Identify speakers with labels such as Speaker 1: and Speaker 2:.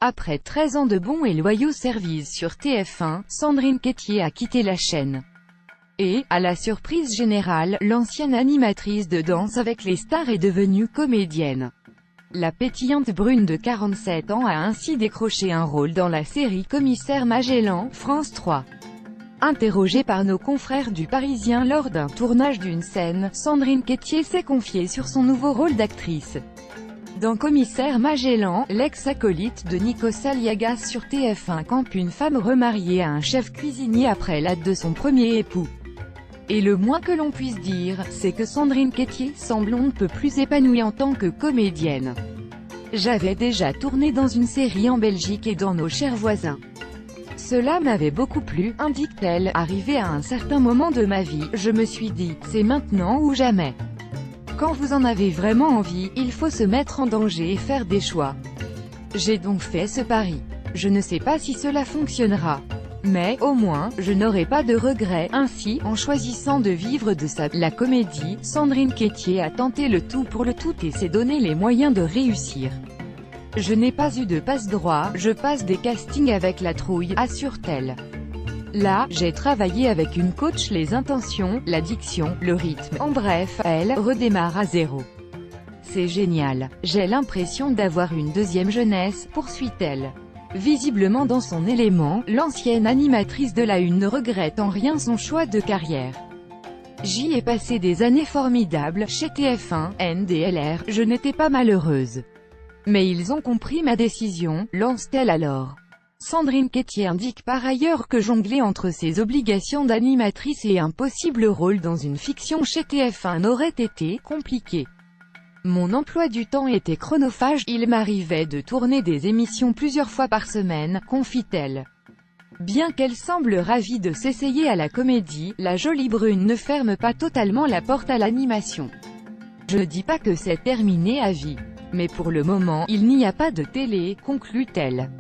Speaker 1: Après 13 ans de bons et loyaux services sur TF1, Sandrine Quétier a quitté la chaîne. Et, à la surprise générale, l'ancienne animatrice de Danse avec les stars est devenue comédienne. La pétillante brune de 47 ans a ainsi décroché un rôle dans la série Commissaire Magellan, France 3. Interrogée par nos confrères du Parisien lors d'un tournage d'une scène, Sandrine Quétier s'est confiée sur son nouveau rôle d'actrice. Dans Commissaire Magellan, l'ex-acolyte de Nikos Aliagas sur TF1 campe une femme remariée à un chef cuisinier après la de son premier époux. Et le moins que l'on puisse dire, c'est que Sandrine Quétier semble on ne peut plus épanouie en tant que comédienne. J'avais déjà tourné dans une série en Belgique et dans nos chers voisins. Cela m'avait beaucoup plu, indique-t-elle. Arrivé à un certain moment de ma vie, je me suis dit, c'est maintenant ou jamais. Quand vous en avez vraiment envie, il faut se mettre en danger et faire des choix. J'ai donc fait ce pari. Je ne sais pas si cela fonctionnera. Mais, au moins, je n'aurai pas de regrets. Ainsi, en choisissant de vivre de la comédie, Sandrine Quétier a tenté le tout pour le tout et s'est donné les moyens de réussir. Je n'ai pas eu de passe-droit, je passe des castings avec la trouille, assure-t-elle. Là, j'ai travaillé avec une coach les intentions, la diction, le rythme, en bref, elle redémarre à zéro. C'est génial. J'ai l'impression d'avoir une deuxième jeunesse, poursuit-elle. Visiblement dans son élément, l'ancienne animatrice de la Une ne regrette en rien son choix de carrière. J'y ai passé des années formidables, chez TF1, NDLR, je n'étais pas malheureuse. Mais ils ont compris ma décision, lance-t-elle alors. Sandrine Quétier indique par ailleurs que jongler entre ses obligations d'animatrice et un possible rôle dans une fiction chez TF1 aurait été compliqué. Mon emploi du temps était chronophage, il m'arrivait de tourner des émissions plusieurs fois par semaine, confie-t-elle. Bien qu'elle semble ravie de s'essayer à la comédie, la jolie brune ne ferme pas totalement la porte à l'animation. Je ne dis pas que c'est terminé à vie. Mais pour le moment, il n'y a pas de télé, conclut-elle.